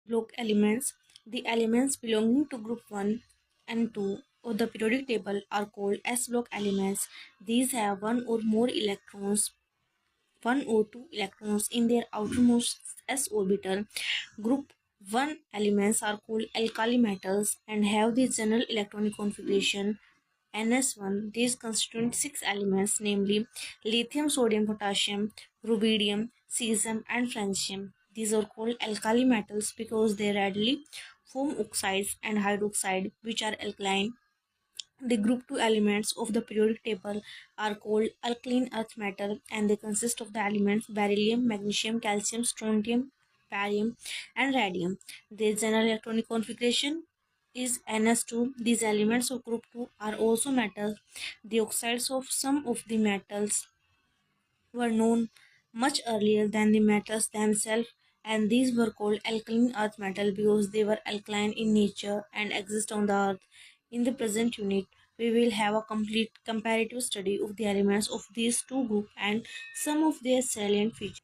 block elements. The elements belonging to group 1 and 2 of the periodic table are called S block elements. These have one or two electrons in their outermost s orbital. Group 1 elements are called alkali metals and have the general electronic configuration NS1. These constitute six elements, namely lithium, sodium, potassium, rubidium, cesium, and francium. These are called alkali metals because they readily form oxides and hydroxide, which are alkaline. The group 2 elements of the periodic table are called alkaline earth metal and they consist of the elements beryllium, magnesium, calcium, strontium, barium, and radium. Their general electronic configuration is Ns2. These elements of group 2 are also metals. The oxides of some of the metals were known much earlier than the metals themselves, and these were called alkaline earth metal because they were alkaline in nature and exist on the earth. In the present unit, we will have a complete comparative study of the elements of these two groups and some of their salient features.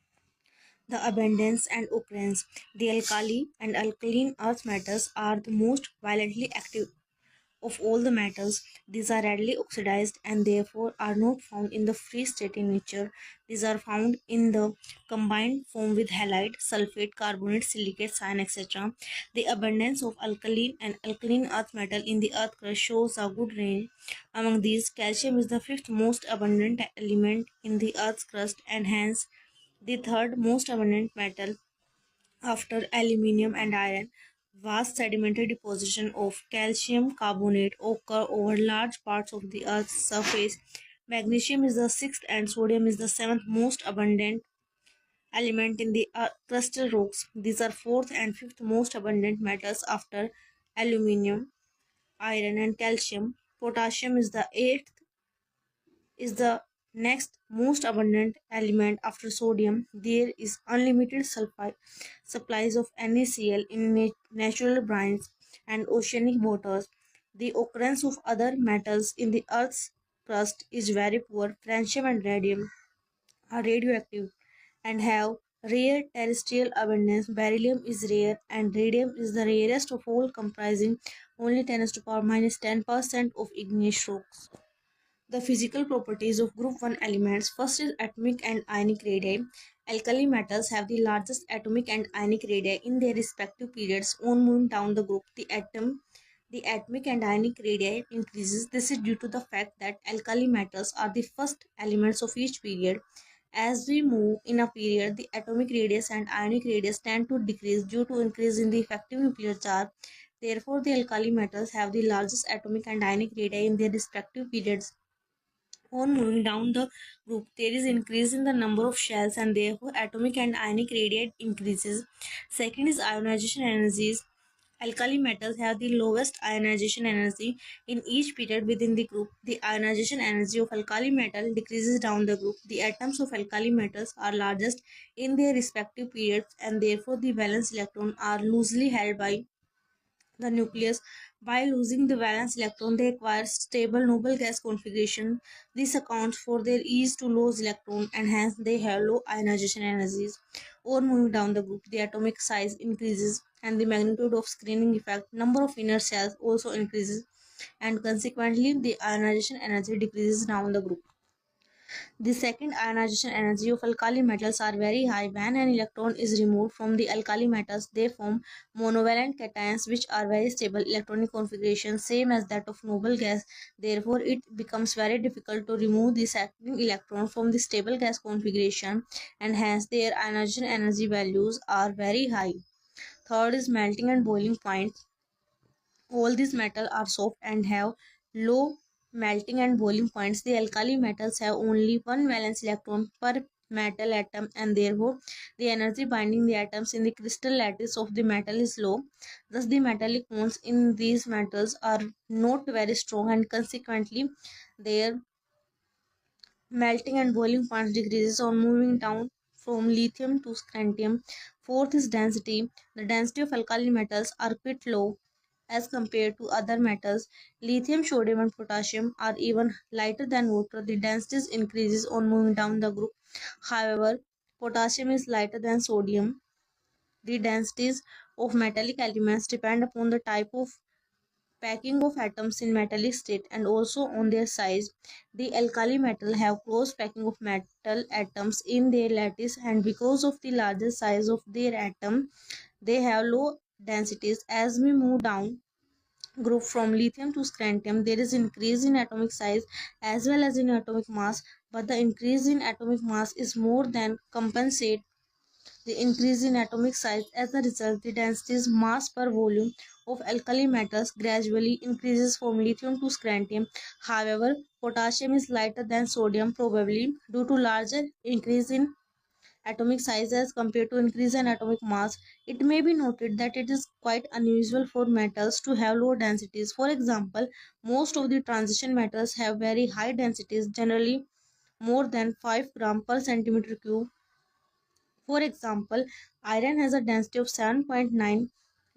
The abundance and occurrence. The alkali and alkaline earth metals are the most violently active of all the metals. These are readily oxidized and therefore are not found in the free state in nature. These are found in the combined form with halide, sulfate, carbonate, silicate, cyan, etc. The abundance of alkaline and alkaline earth metal in the earth crust shows a good range. Among these, calcium is the fifth most abundant element in the earth's crust and hence the third most abundant metal after aluminium and iron. Vast sedimentary deposition of calcium carbonate occur over large parts of the Earth's surface. Magnesium is the sixth and sodium is the seventh most abundant element in the crustal rocks. These are fourth and fifth most abundant metals after aluminium, iron, and calcium. Potassium is the next most abundant element after sodium. There is unlimited supplies of NaCl in natural brines and oceanic waters. The occurrence of other metals in the Earth's crust is very poor. Francium and radium are radioactive and have rare terrestrial abundance. Beryllium is rare and radium is the rarest of all, comprising only 10 to the power minus 10% of igneous rocks. The physical properties of group 1 elements. First is atomic and ionic radii. Alkali metals have the largest atomic and ionic radii in their respective periods. On moving down the group, the atomic and ionic radii increases. This is due to the fact that alkali metals are the first elements of each period. As we move in a period, the atomic radius and ionic radius tend to decrease due to increase in the effective nuclear charge. Therefore, the alkali metals have the largest atomic and ionic radii in their respective periods. On moving down the group, there is increase in the number of shells and therefore atomic and ionic radii increases. Second is ionization energies. Alkali metals have the lowest ionization energy in each period within the group. The ionization energy of alkali metal decreases down the group. The atoms of alkali metals are largest in their respective periods and therefore the valence electron are loosely held by the nucleus. By losing the valence electron, they acquire stable noble gas configuration. This accounts for their ease to lose electron and hence they have low ionization energies. Or moving down the group, the atomic size increases and the magnitude of screening effect, number of inner shells also increases and consequently the ionization energy decreases down the group. The second ionization energy of alkali metals are very high. When an electron is removed from the alkali metals, they form monovalent cations which are very stable electronic configuration, same as that of noble gas. Therefore, it becomes very difficult to remove the second electron from the stable gas configuration and hence their ionization energy values are very high. Third is melting and boiling point. All these metals are soft and have low melting and boiling points. The alkali metals have only one valence electron per metal atom and therefore the energy binding the atoms in the crystal lattice of the metal is low. Thus the metallic bonds in these metals are not very strong and consequently their melting and boiling points decreases on moving down from lithium to scandium. Fourth is density. The density of alkali metals are quite low as compared to other metals. Lithium, sodium, and potassium are even lighter than water. The density increases on moving down the group. However, potassium is lighter than sodium. The densities of metallic elements depend upon the type of packing of atoms in metallic state and also on their size. The alkali metal have close packing of metal atoms in their lattice, and because of the larger size of their atom, they have low densities. As we move down group from lithium to strontium, there is increase in atomic size as well as in atomic mass, but the increase in atomic mass is more than compensate the increase in atomic size. As a result, the densities mass per volume of alkali metals gradually increases from lithium to strontium. However, potassium is lighter than sodium, probably due to larger increase in atomic size as compared to increase in atomic mass. It may be noted that it is quite unusual for metals to have low densities. For example, most of the transition metals have very high densities, generally more than 5 gram per centimeter cube. For example, iron has a density of 7.9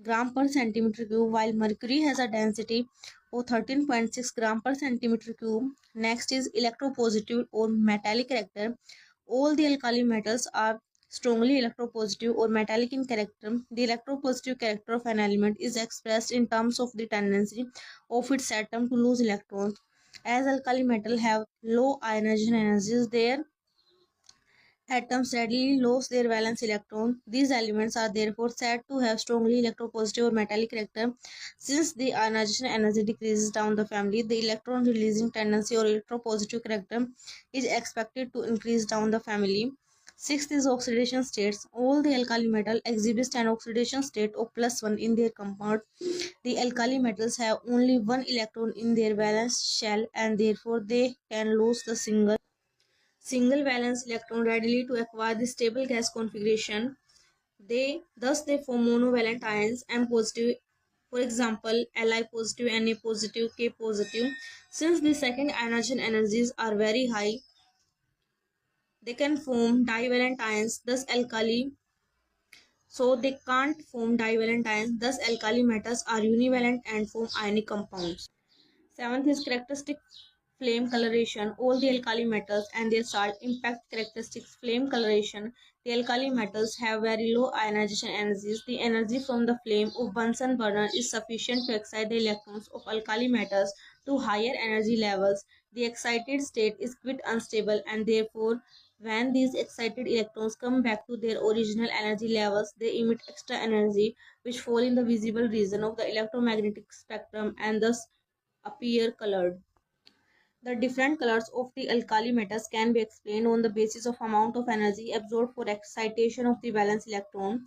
gram per centimeter cube, while mercury has a density of 13.6 gram per centimeter cube. Next is electropositive or metallic character. All the alkali metals are strongly electropositive or metallic in character. The electropositive character of an element is expressed in terms of the tendency of its atom to lose electrons. As alkali metal have low ionization energies, their atoms readily lose their valence electron. These elements are therefore said to have strongly electropositive or metallic character. Since the ionization energy decreases down the family, the electron releasing tendency or electropositive character is expected to increase down the family. Sixth is oxidation states. All the alkali metal exhibit an oxidation state of +1 in their compound. The alkali metals have only one electron in their valence shell, and therefore they can lose the single valence electron readily to acquire the stable gas configuration. Thus they form monovalent ions M positive, for example Li positive, Na positive, K positive. Since the second ionization energies are very high, they can form divalent ions, they can't form divalent ions, thus alkali metals are univalent and form ionic compounds. Seventh is characteristic flame coloration. All the alkali metals and their salt impact characteristics flame coloration. The alkali metals have very low ionization energies. The energy from the flame of Bunsen burner is sufficient to excite the electrons of alkali metals to higher energy levels. The excited state is quite unstable, and therefore when these excited electrons come back to their original energy levels, they emit extra energy which fall in the visible region of the electromagnetic spectrum and thus appear colored. The different colors of the alkali metals can be explained on the basis of amount of energy absorbed for excitation of the valence electron.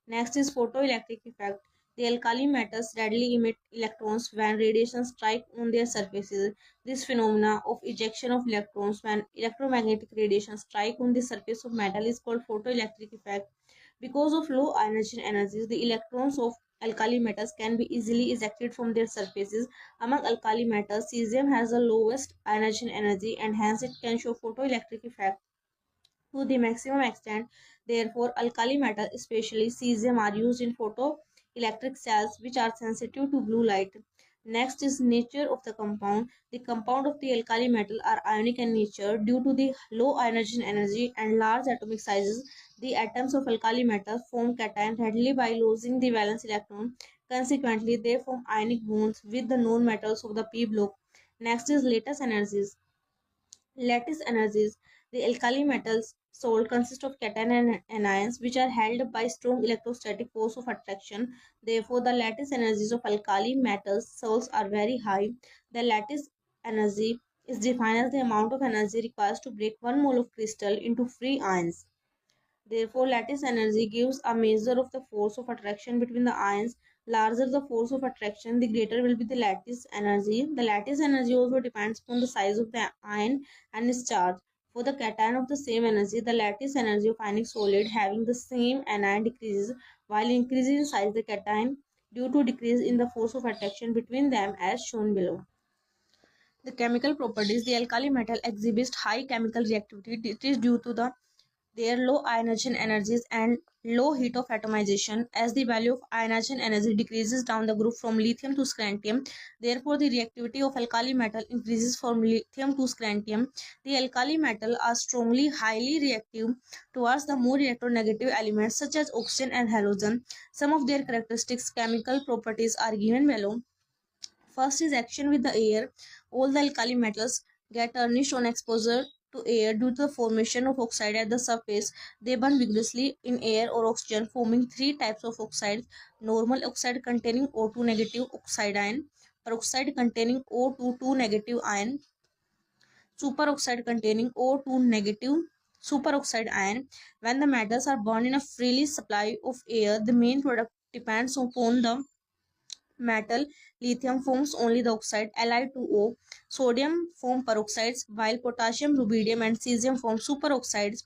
Next is photoelectric effect. The alkali metals readily emit electrons when radiation strikes on their surfaces. This phenomena of ejection of electrons when electromagnetic radiation strikes on the surface of metal is called photoelectric effect. Because of low ionization energies, the electrons of alkali metals can be easily ejected from their surfaces. Among alkali metals, cesium has the lowest ionization energy and hence it can show photoelectric effect to the maximum extent. Therefore, alkali metal, especially cesium, are used in photoelectric cells which are sensitive to blue light. Next is nature of the compound. The compound of the alkali metal are ionic in nature due to the low ionization energy and large atomic sizes. The atoms of alkali metal form cation readily by losing the valence electron. Consequently, they form ionic bonds with the known metals of the p block. Next is lattice energies. The alkali metals sold consist of cation and anions which are held by strong electrostatic force of attraction. Therefore, the lattice energies of alkali metals souls are very high. The lattice energy is defined as the amount of energy required to break 1 mole of crystal into free ions. Therefore, lattice energy gives a measure of the force of attraction between the ions. Larger the force of attraction, the greater will be the lattice energy. The lattice energy also depends upon the size of the ion and its charge. For the cation of the same energy, the lattice energy of ionic solid having the same anion decreases, while increasing in size the cation due to decrease in the force of attraction between them as shown below. The chemical properties. The alkali metal exhibits high chemical reactivity. It is due to the their low ionization energies and low heat of atomization. As the value of ionization energy decreases down the group from lithium to scandium, therefore the reactivity of alkali metal increases from lithium to scandium. The alkali metal are strongly highly reactive towards the more electronegative elements such as oxygen and halogen. Some of their characteristics chemical properties are given below. First is action with the air. All the alkali metals get tarnished on exposure to air due to the formation of oxide at the surface. They burn vigorously in air or oxygen, forming three types of oxides: normal oxide containing O2 negative oxide ion, peroxide containing O2 negative ion, superoxide containing O2 negative superoxide ion. When the metals are burned in a freely supply of air, the main product depends upon the metal. Lithium forms only the oxide Li2O. Sodium form peroxides, while potassium, rubidium, and cesium form superoxides.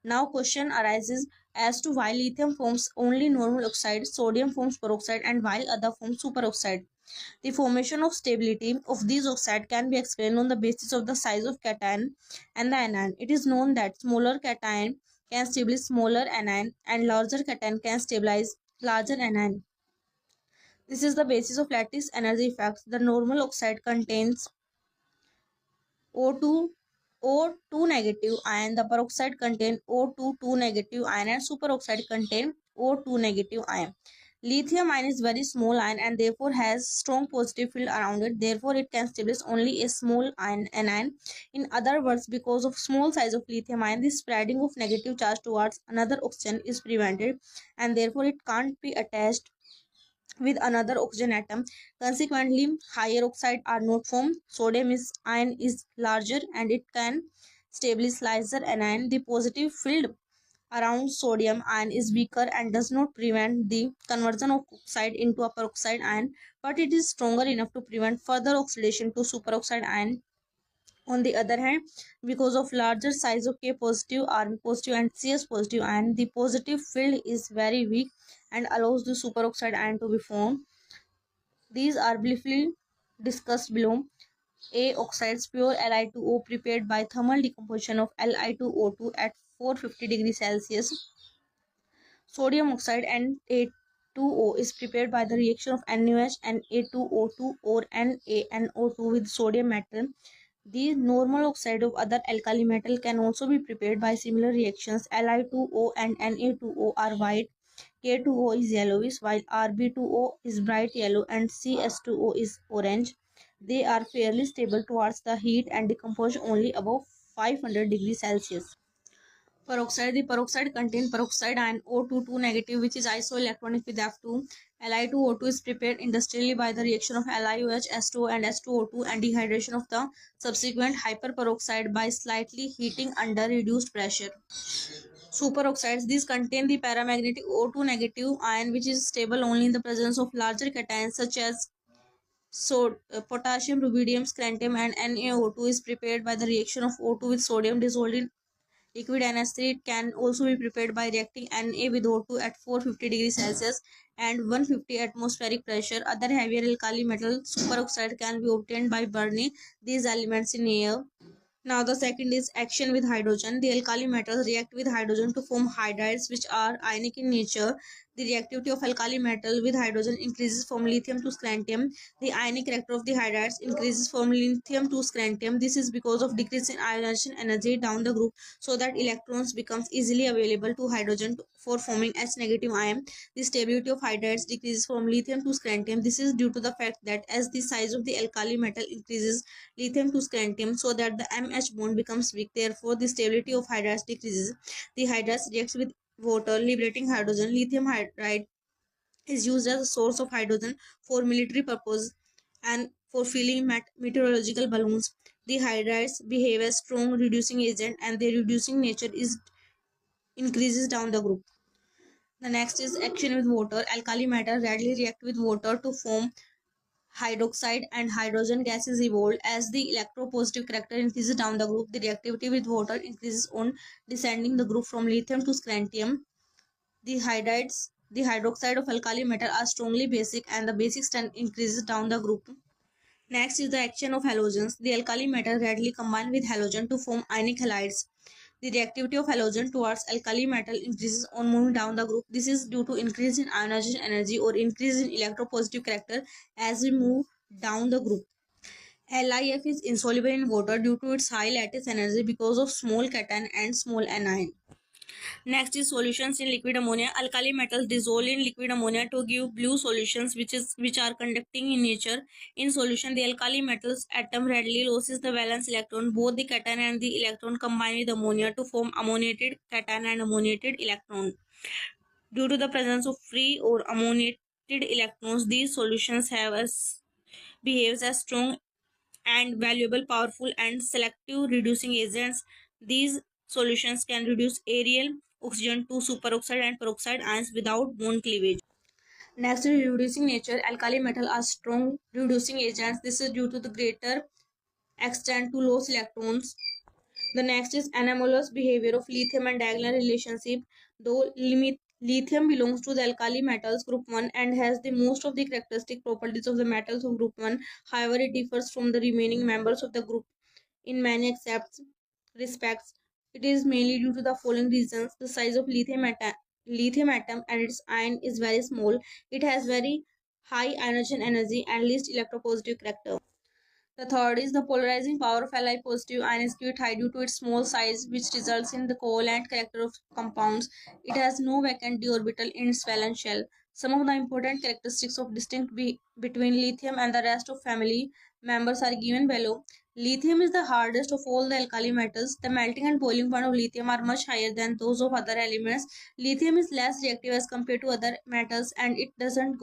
Now question arises as to why lithium forms only normal oxide, sodium forms peroxide, and while other forms superoxide. The formation of stability of these oxides can be explained on the basis of the size of cation and the anion. It is known that smaller cation can stabilize smaller anion and larger cation can stabilize larger anion. This is the basis of lattice energy effects. The normal oxide contains O2, O2 negative ion. The peroxide contains O2 negative ion and superoxide contains O2 negative ion. Lithium ion is very small ion and therefore has strong positive field around it. Therefore, it can stabilize only a small anion. In other words, because of small size of lithium ion, the spreading of negative charge towards another oxygen is prevented and therefore it can't be attached with another oxygen atom. Consequently, higher oxide are not formed. Sodium ion is larger and it can stabilize larger anion. The positive field around sodium ion is weaker and does not prevent the conversion of oxide into a peroxide ion, but it is stronger enough to prevent further oxidation to superoxide ion. On the other hand, because of larger size of K positive, R positive and CS positive ion, the positive field is very weak and allows the superoxide ion to be formed. These are briefly discussed below. A oxides pure Li2O prepared by thermal decomposition of Li2O2 at 450 degrees Celsius. Sodium oxide Na2O is prepared by the reaction of NaOH and Na2O2 or NaNO2 with sodium metal. The normal oxide of other alkali metal can also be prepared by similar reactions. Li2O and Na2O are white, K2O is yellowish, while Rb2O is bright yellow and CS2O is orange. They are fairly stable towards the heat and decompose only above 500 degrees Celsius. Peroxide. The peroxide contains peroxide ion O2 negative, which is isoelectronic with F2. Li2O2 is prepared industrially by the reaction of LiOH, S2O and S2O2 and dehydration of the subsequent hyperperoxide by slightly heating under reduced pressure. Superoxides. These contain the paramagnetic O2 negative ion, which is stable only in the presence of larger cations such as potassium, rubidium, scandium and NaO2 is prepared by the reaction of O2 with sodium dissolved in liquid NH3. It can also be prepared by reacting Na with O2 at 450 degrees Celsius and 150 atmospheric pressure. Other heavier alkali metal superoxide can be obtained by burning these elements in air. Now the second is action with hydrogen. The alkali metals react with hydrogen to form hydrides which are ionic in nature. The reactivity of alkali metal with hydrogen increases from lithium to scandium. The ionic character of the hydrides increases from lithium to scandium. This is because of decrease in ionization energy down the group so that electrons becomes easily available to hydrogen for forming H negative ion. The stability of hydrides decreases from lithium to scandium. This is due to the fact that as the size of the alkali metal increases lithium to scandium so that the MH bond becomes weak. Therefore, the stability of hydrides decreases. The hydrides reacts with water, liberating hydrogen. Lithium hydride is used as a source of hydrogen for military purpose and for filling meteorological balloons. The hydrides behave as strong reducing agent and their reducing nature is increases down the group. The next is action with water. Alkali metal readily react with water to form hydroxide and hydrogen gas is evolved. As the electropositive character increases down the group, the reactivity with water increases on descending the group from lithium to scandium. The hydroxide of alkali metal are strongly basic and the basic strength increases down the group. Next is the action of halogens. The alkali metal readily combine with halogen to form ionic halides. The reactivity of halogen towards alkali metal increases on moving down the group. This is due to increase in ionization energy or increase in electropositive character as we move down the group. LiF is insoluble in water due to its high lattice energy because of small cation and small anion. Next is solutions in liquid ammonia. Alkali metals dissolve in liquid ammonia to give blue solutions which are conducting in nature. In solution, the alkali metals atom readily loses the valence electron. Both the cation and the electron combine with ammonia to form ammoniated cation and ammoniated electron. Due to the presence of free or ammoniated electrons, these solutions behaves as strong and valuable, powerful and selective reducing agents. These solutions can reduce aerial oxygen to superoxide and peroxide ions without bond cleavage. Next is reducing nature. Alkali metal are strong reducing agents. This is due to the greater extent to lose electrons. The next is anomalous behavior of lithium and diagonal relationship. Though lithium belongs to the alkali metals group 1 and has the most of the characteristic properties of the metals of group 1, however it differs from the remaining members of the group in many respects. It is mainly due to the following reasons. The size of lithium atom and its ion is very small. It has very high ionization energy and least electropositive character. The third is the polarizing power of Li positive ion is quite high due to its small size, which results in the covalent character of compounds. It has no vacant d orbital in its valence shell. Some of the important characteristics of between lithium and the rest of family members are given below. Lithium is the hardest of all the alkali metals. The melting and boiling point of lithium are much higher than those of other elements. Lithium is less reactive as compared to other metals and it doesn't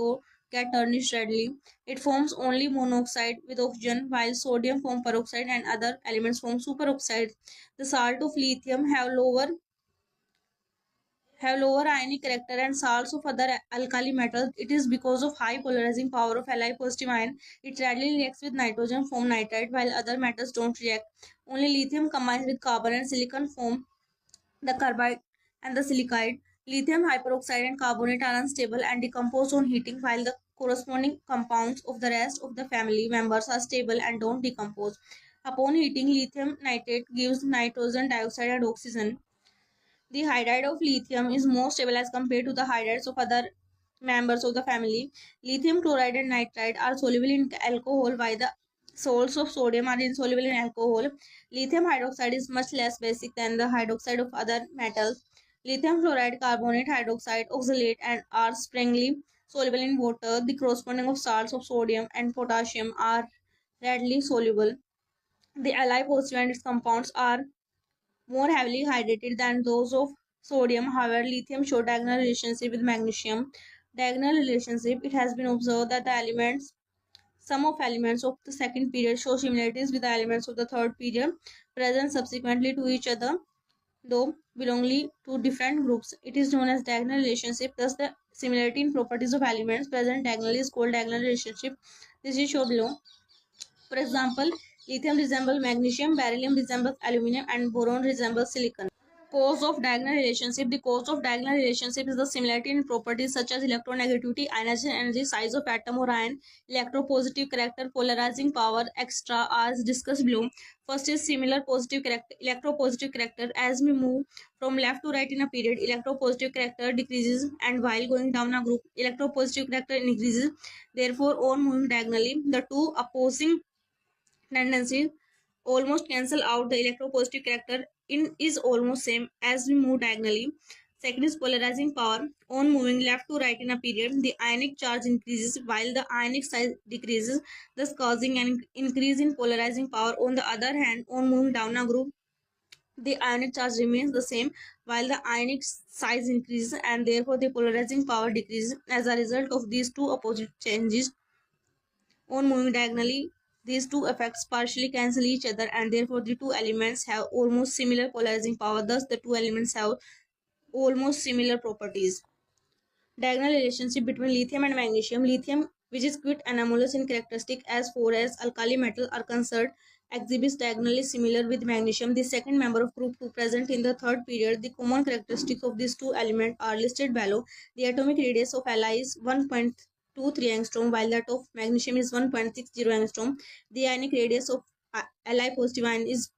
get tarnished readily. It forms only monoxide with oxygen, while sodium forms peroxide and other elements form superoxide. The salt of lithium have lower ionic character and salts of other alkali metals. It is because of high polarizing power of Li positive ion. It readily reacts with nitrogen form nitride, while other metals don't react. Only lithium combines with carbon and silicon form the carbide and the silicide. Lithium hyperoxide and carbonate are unstable and decompose on heating, while the corresponding compounds of the rest of the family members are stable and don't decompose. Upon heating, lithium nitrate gives nitrogen dioxide and oxygen. The hydride of lithium is more stable as compared to the hydrides of other members of the family. Lithium chloride and nitride are soluble in alcohol, while the salts of sodium are insoluble in alcohol. Lithium hydroxide is much less basic than the hydroxide of other metals. Lithium fluoride, carbonate, hydroxide, oxalate, and are springly soluble in water. The corresponding of salts of sodium and potassium are readily soluble. The Li positive and its compounds are more heavily hydrated than those of sodium. However, lithium show diagonal relationship with magnesium. Diagonal relationship, it has been observed that some of elements of the second period show similarities with the elements of the third period present subsequently to each other, though belonging to different groups. It is known as diagonal relationship. Thus, the similarity in properties of elements present diagonally is called diagonal relationship. This is shown below. For example, lithium resembles magnesium, beryllium resembles aluminum, and boron resembles silicon. Cause of diagonal relationship. The cause of diagonal relationship is the similarity in properties such as electronegativity, ionization energy, size of atom or ion, electropositive character, polarizing power, etc. as discussed below. First is similar positive character, electropositive character. As we move from left to right in a period, electropositive character decreases, and while going down a group, electropositive character increases. Therefore, on moving diagonally, the two opposing tendencies almost cancel out. The electropositive character in is almost same as we move diagonally. Second is polarizing power. On moving left to right in a period, the ionic charge increases while the ionic size decreases, thus causing an increase in polarizing power. On the other hand, on moving down a group, the ionic charge remains the same while the ionic size increases, and therefore the polarizing power decreases. As a result of these two opposite changes on moving diagonally, these two effects partially cancel each other, and therefore the two elements have almost similar polarizing power. Thus, the two elements have almost similar properties. Diagonal relationship between lithium and magnesium. Lithium, which is quite anomalous in characteristic as far as alkali metals are concerned, exhibits diagonally similar with magnesium, the second member of group 2 present in the third period. The common characteristics of these two elements are listed below. The atomic radius of Li is 1.23 angstrom, while that of magnesium is 1.60 angstrom. The ionic radius of Li positive ion is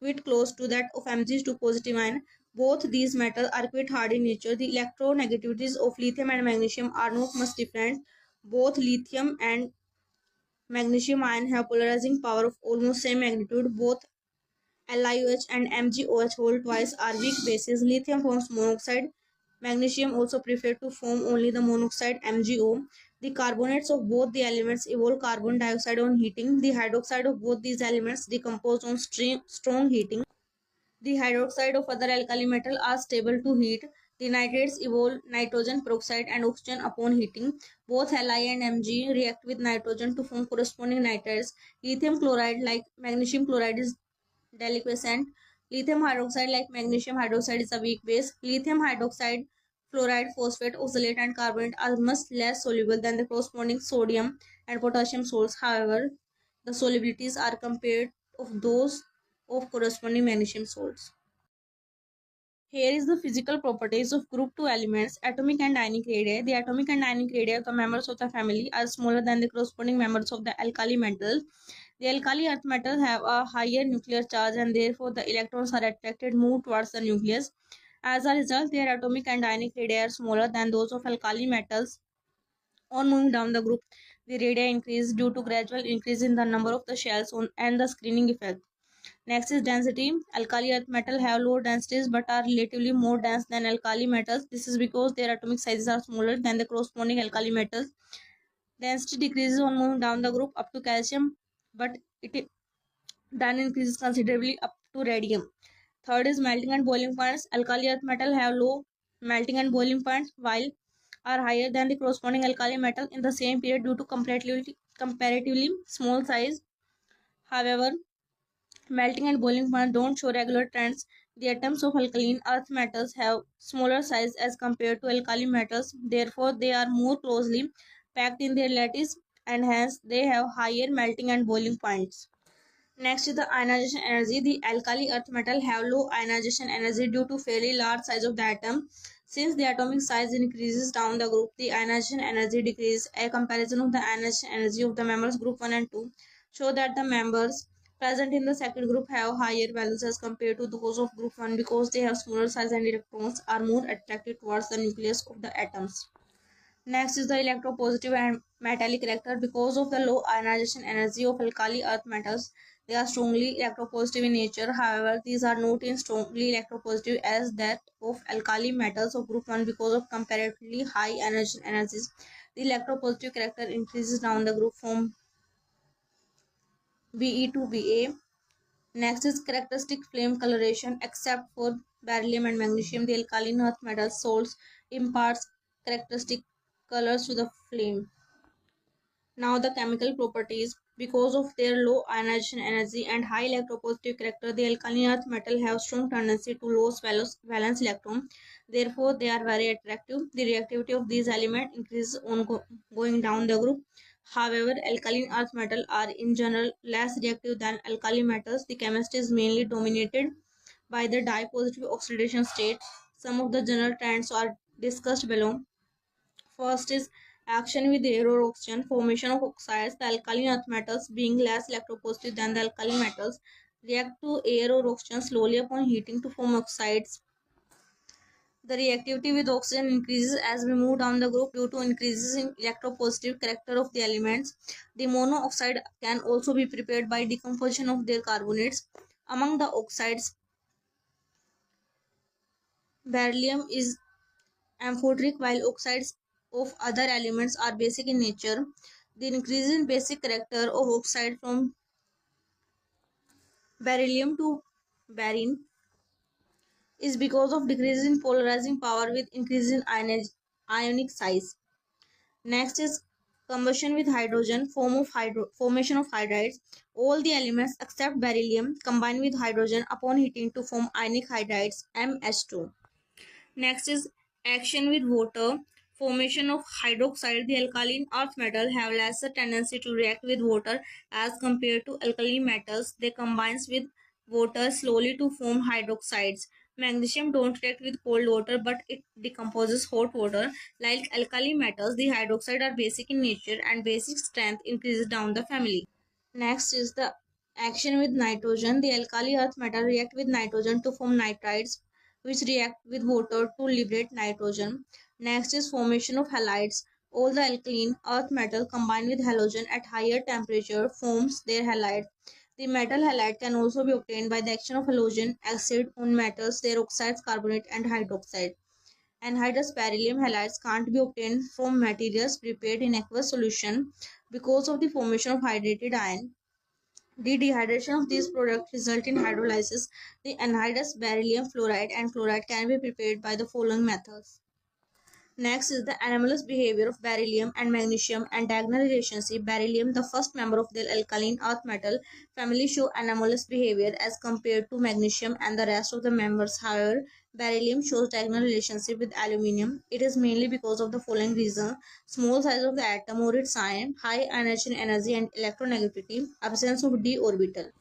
quite close to that of Mg2 positive ion. Both these metals are quite hard in nature. The electronegativities of lithium and magnesium are not much different. Both lithium and magnesium ion have polarizing power of almost same magnitude. Both LiOH and MgOH hold twice are weak bases. Lithium forms monoxide. Magnesium also prefer to form only the monoxide MgO. The carbonates of both the elements evolve carbon dioxide on heating. The hydroxide of both these elements decompose on strong heating. The hydroxide of other alkali metal are stable to heat. The nitrates evolve nitrogen peroxide and oxygen upon heating. Both Li and Mg react with nitrogen to form corresponding nitrides. Lithium chloride, like magnesium chloride, is deliquescent. Lithium hydroxide, like magnesium hydroxide, is a weak base. Lithium hydroxide, fluoride, phosphate, oxalate, and carbonate are much less soluble than the corresponding sodium and potassium salts. However, the solubilities are compared of those of corresponding magnesium salts. Here is the physical properties of group 2 elements, atomic and ionic radii. The atomic and ionic radii of the members of the family are smaller than the corresponding members of the alkali metals. The alkali earth metals have a higher nuclear charge and therefore the electrons are attracted more towards the nucleus. As a result, their atomic and ionic radii are smaller than those of alkali metals. On moving down the group, the radii increase due to gradual increase in the number of the shells and the screening effect. Next is density. Alkali earth metals have low densities but are relatively more dense than alkali metals. This is because their atomic sizes are smaller than the corresponding alkali metals. Density decreases on moving down the group up to calcium, but it then increases considerably up to radium. Third is melting and boiling points. Alkali earth metal have low melting and boiling points while are higher than the corresponding alkali metal in the same period due to comparatively small size. However, melting and boiling points don't show regular trends. The atoms of alkaline earth metals have smaller size as compared to alkali metals. Therefore, they are more closely packed in their lattice and hence they have higher melting and boiling points. Next is the ionization energy. The alkali earth metal have low ionization energy due to fairly large size of the atom. Since the atomic size increases down the group, the ionization energy decreases. A comparison of the ionization energy of the members group 1 and 2 show that the members present in the second group have higher values as compared to those of group 1 because they have smaller size and electrons are more attracted towards the nucleus of the atoms. Next is the electropositive and metallic character. Because of the low ionization energy of alkali earth metals, they are strongly electropositive in nature. However, these are not as strongly electropositive as that of alkali metals of group 1 because of comparatively high ionization energies. The electropositive character increases down the group from Be to Ba. Next is characteristic flame coloration. Except for beryllium and magnesium, the alkaline earth metal salts imparts characteristic colors to the flame. Now the chemical properties. Because of their low ionization energy and high electropositive character, the alkaline earth metal have strong tendency to lose valence electron. Therefore, they are very attractive. The reactivity of these elements increases on going down the group. However, alkaline earth metal are in general less reactive than alkali metals. The chemistry is mainly dominated by the dipositive oxidation state. Some of the general trends are discussed below. First is action with air or oxygen, formation of oxides. The alkaline earth metals, being less electropositive than the alkali metals, react to air or oxygen slowly upon heating to form oxides. The reactivity with oxygen increases as we move down the group due to increases in electropositive character of the elements. The monooxide can also be prepared by decomposition of their carbonates. Among the oxides, beryllium is amphoteric while oxides of other elements are basic in nature. The increase in basic character of oxide from beryllium to barium is because of decrease in polarizing power with increase in ionic size. Next is combustion with hydrogen, formation of hydrides. All the elements except beryllium combine with hydrogen upon heating to form ionic hydrides MH2. Next is action with water. Formation of hydroxide. The alkaline earth metal have lesser tendency to react with water as compared to alkali metals. They combine with water slowly to form hydroxides. Magnesium don't react with cold water but it decomposes hot water. Like alkali metals, the hydroxide are basic in nature and basic strength increases down the family. Next is the Action with nitrogen. The alkali earth metal react with nitrogen to form nitrides, which react with water to liberate nitrogen. Next is formation of halides. All the alkaline earth metal combined with halogen at higher temperature forms their halide. The metal halide can also be obtained by the action of halogen acid on metals, their oxides, carbonate, and hydroxide. Anhydrous beryllium halides can't be obtained from materials prepared in aqueous solution because of the formation of hydrated ion. The dehydration of these products result in hydrolysis. The anhydrous beryllium fluoride and chloride can be prepared by the following methods. Next is the anomalous behavior of beryllium and magnesium and diagonal relationship. Beryllium, the first member of the alkaline earth metal family, show anomalous behavior as compared to magnesium and the rest of the members. However, beryllium shows diagonal relationship with aluminium. It is mainly because of the following reasons: small size of the atom or its sign, high ionization energy and electronegativity, absence of d orbital.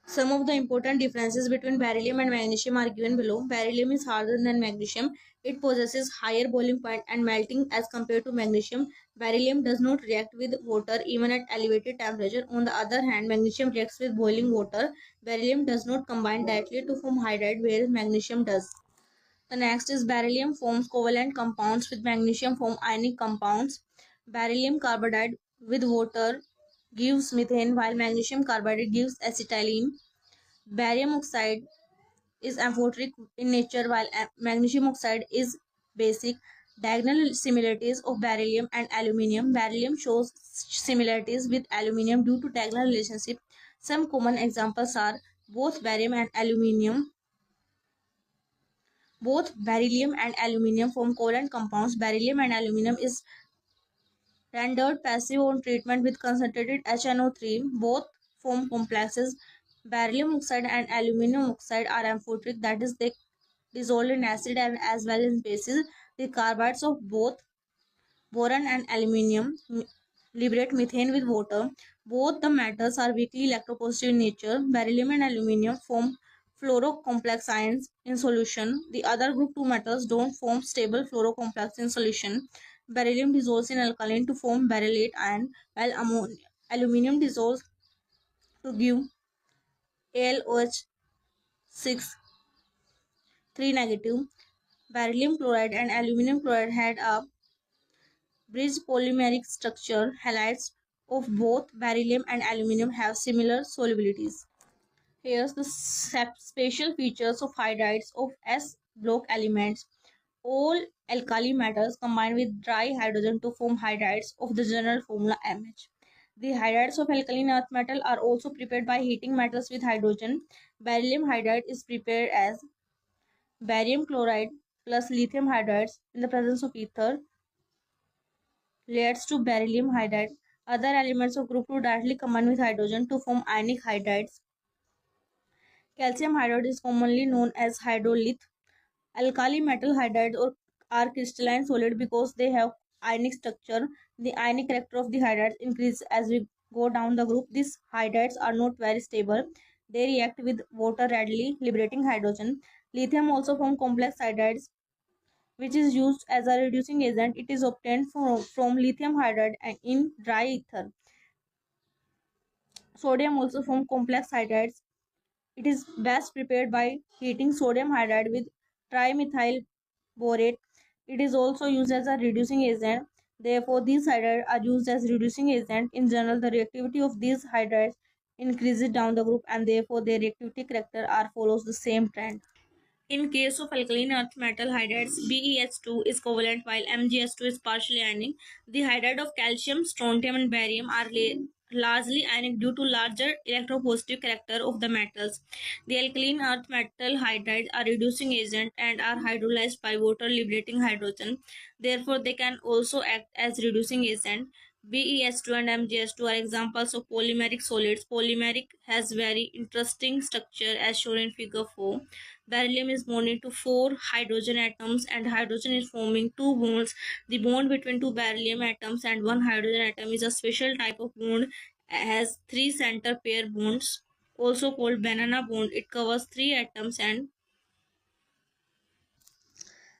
Some of the important differences between beryllium and magnesium are given below. Beryllium is harder than magnesium. It possesses higher boiling point and melting as compared to magnesium. Beryllium does not react with water even at elevated temperature. On the other hand, magnesium reacts with boiling water. Beryllium does not combine directly to form hydride, whereas magnesium does. The next is beryllium forms covalent compounds with magnesium form ionic compounds. Beryllium carbonate with water gives methane while magnesium carbonate gives acetylene. Barium oxide is amphoteric in nature while magnesium oxide is basic. Diagonal similarities of beryllium and aluminium. Beryllium shows similarities with aluminium due to diagonal relationship. Some common examples are both barium and aluminium. Both beryllium and aluminium form covalent compounds. Beryllium and aluminium is rendered passive on treatment with concentrated HNO3. Both form complexes. Beryllium oxide and aluminium oxide are amphoteric, that is, they dissolve in acid and as well as bases. The carbides of both boron and aluminium liberate methane with water. Both the metals are weakly electropositive in nature. Beryllium and aluminium form fluorocomplex ions in solution. The other group 2 metals don't form stable fluorocomplex in solution. Beryllium dissolves in alkaline to form berylate ion, while aluminium dissolves to give AlOH 6 3 negative. Beryllium chloride and aluminium chloride had a bridge polymeric structure. Halides of both beryllium and aluminium have similar solubilities. Here's the special features of hydrides of S block elements. All alkali metals combine with dry hydrogen to form hydrides of the general formula MH. The hydrides of alkaline earth metal are also prepared by heating metals with hydrogen. Beryllium hydride is prepared as barium chloride plus lithium hydrides in the presence of ether leads to beryllium hydride. Other elements of group 2 directly combine with hydrogen to form ionic hydrides. Calcium hydride is commonly known as hydrolith. Alkali metal hydrides are crystalline solid because they have ionic structure. The ionic character of the hydrides increases as we go down the group. These hydrides are not very stable. They react with water readily, liberating hydrogen. Lithium also forms complex hydrides, which is used as a reducing agent. It is obtained from lithium hydride and in dry ether. Sodium also forms complex hydrides. It is best prepared by heating sodium hydride with trimethyl borate. It is also used as a reducing agent. Therefore, these hydrides are used as reducing agent. In general, the reactivity of these hydrides increases down the group and therefore their reactivity character follows the same trend. In case of alkaline earth metal hydrides, BeH2 is covalent while MgS2 is partially ionic. The hydride of calcium, strontium and barium are largely ionic due to larger electropositive character of the metals. The alkaline earth metal hydrides are reducing agent and are hydrolyzed by water liberating hydrogen. Therefore, they can also act as reducing agent. BeH2 and MgS2 are examples of polymeric solids. Polymeric has very interesting structure as shown in figure 4. Beryllium is bonded to 4 hydrogen atoms and hydrogen is forming 2 bonds. The bond between 2 beryllium atoms and 1 hydrogen atom is a special type of bond, has 3 center pair bonds, also called banana bond. It covers 3 atoms. And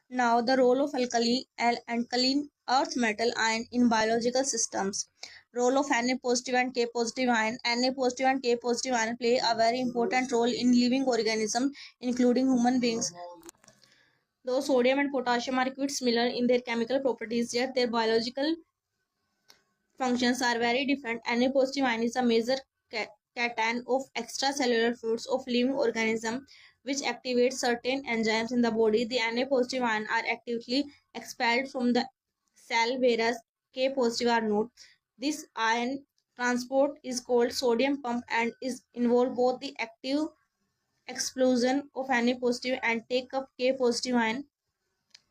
now the role of alkaline earth metal ion in biological systems. Role of Na positive and K positive ion. Na positive and K positive ion play a very important role in living organisms, including human beings. Though sodium and potassium are quite similar in their chemical properties, yet their biological functions are very different. Na positive ion is a major cation of extracellular fluids of living organism, which activates certain enzymes in the body. The Na positive ion are actively expelled from the cell, whereas K positive are not. This ion transport is called sodium pump and is involved both the active explosion of Na positive and take up K positive ion.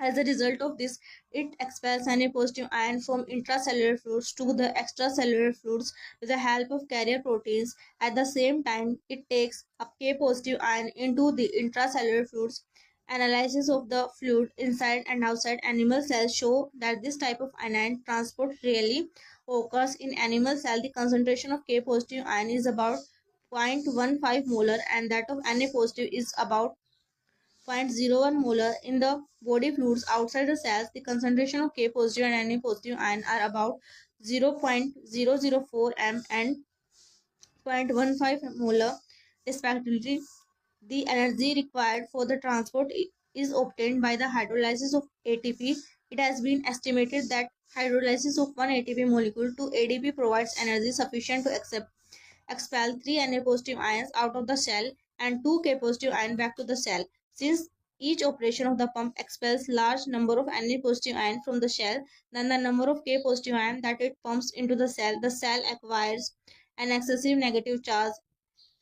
As a result of this, it expels Na positive ion from intracellular fluids to the extracellular fluids with the help of carrier proteins. At the same time, it takes up K positive ion into the intracellular fluids. Analysis of the fluid inside and outside animal cells show that this type of anion transport rarely occurs in animal cell. The concentration of K positive ion is about 0.15 molar and that of Na positive is about 0.01 molar. In the body fluids outside the cells, the concentration of K positive and Na positive ion are about 0.004 m and 0.15 molar respectively. The energy required for the transport is obtained by the hydrolysis of ATP. It has been estimated that hydrolysis of one ATP molecule to ADP provides energy sufficient to expel 3 Na positive ions out of the cell and 2 K positive ions back to the cell. Since each operation of the pump expels large number of Na positive ions from the cell, then the number of K positive ions that it pumps into the cell acquires an excessive negative charge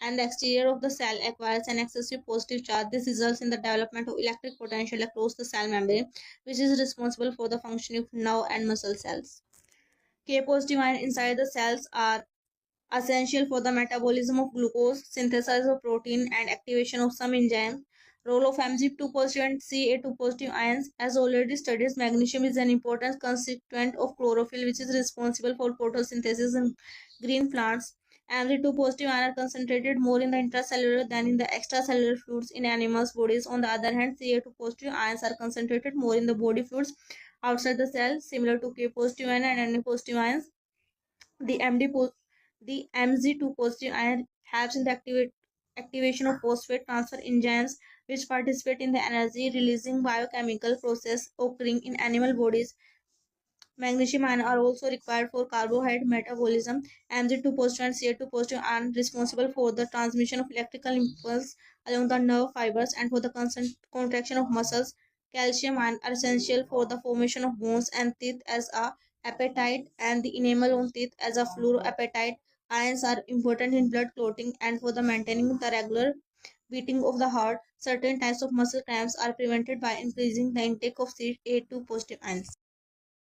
and the exterior of the cell acquires an excessive positive charge. This results in the development of electric potential across the cell membrane, which is responsible for the functioning of nerve and muscle cells. K positive ions inside the cells are essential for the metabolism of glucose, synthesis of protein, and activation of some enzymes. Role of Mg2 positive and Ca2 positive ions. As already studied, magnesium is an important constituent of chlorophyll, which is responsible for photosynthesis in green plants. Mg2 positive ions are concentrated more in the intracellular than in the extracellular fluids in animals' bodies. On the other hand, Ca2 positive ions are concentrated more in the body fluids outside the cell, similar to K positive ion and Na positive ions. The the Mg2 positive ion helps in the activation of phosphate transfer enzymes which participate in the energy releasing biochemical process occurring in animal bodies. Magnesium ion are also required for carbohydrate metabolism. Mg2 positive and Ca2 positive are responsible for the transmission of electrical impulse along the nerve fibers and for the constant contraction of muscles. Calcium ion are essential for the formation of bones and teeth as a apatite and the enamel on teeth as a fluoroapatite. Ions are important in blood clotting and for the maintaining the regular beating of the heart. Certain types of muscle cramps are prevented by increasing the intake of Ca2 positive ions.